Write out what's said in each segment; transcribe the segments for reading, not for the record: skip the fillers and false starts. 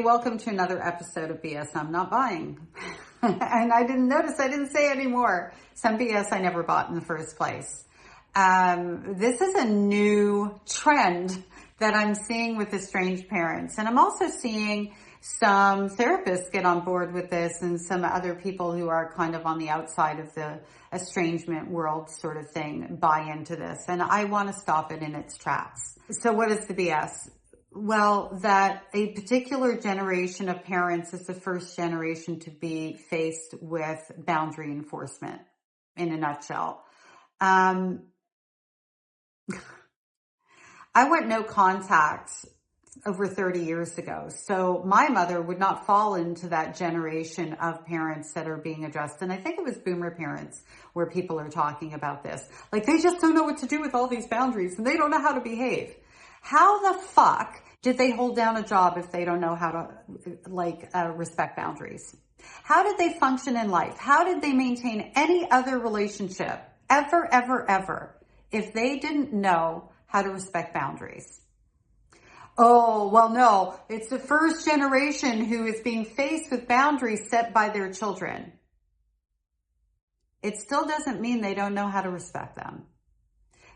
Welcome to another episode of BS I'm Not Buying. And I didn't say anymore. Some BS I never bought in the first place. This is a new trend that I'm seeing with estranged parents. And I'm also seeing some therapists get on board with this and some other people who are kind of on the outside of the estrangement world sort of thing buy into this. And I want to stop it in its tracks. So what is the BS? Well, that a particular generation of parents is the first generation to be faced with boundary enforcement, in a nutshell. I went no contact over 30 years ago. So my mother would not fall into that generation of parents that are being addressed. And I think it was boomer parents where people are talking about this. Like, they just don't know what to do with all these boundaries and they don't know how to behave. How the fuck did they hold down a job if they don't know how to respect boundaries? How did they function in life? How did they maintain any other relationship ever, if they didn't know how to respect boundaries? Oh, well, no, it's the first generation who is being faced with boundaries set by their children. It still doesn't mean they don't know how to respect them.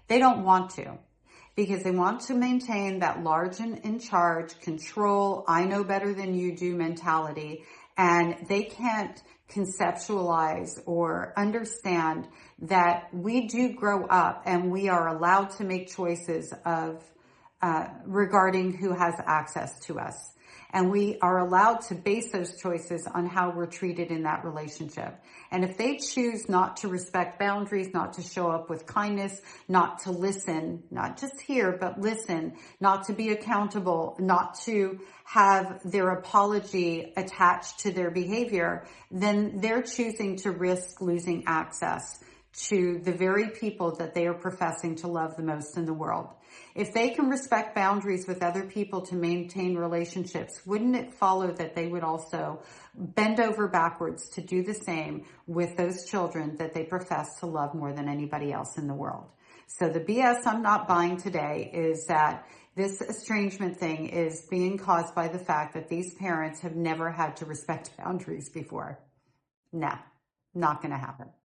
They don't want to, because they want to maintain that large and in charge, control, I know better than you do mentality. And they can't conceptualize or understand that we do grow up and we are allowed to make choices regarding who has access to us. And we are allowed to base those choices on how we're treated in that relationship. And if they choose not to respect boundaries, not to show up with kindness, not to listen, not just hear, but listen, not to be accountable, not to have their apology attached to their behavior, then they're choosing to risk losing access to the very people that they are professing to love the most in the world. If they can respect boundaries with other people to maintain relationships, wouldn't it follow that they would also bend over backwards to do the same with those children that they profess to love more than anybody else in the world? So the BS I'm not buying today is that this estrangement thing is being caused by the fact that these parents have never had to respect boundaries before. No, not going to happen.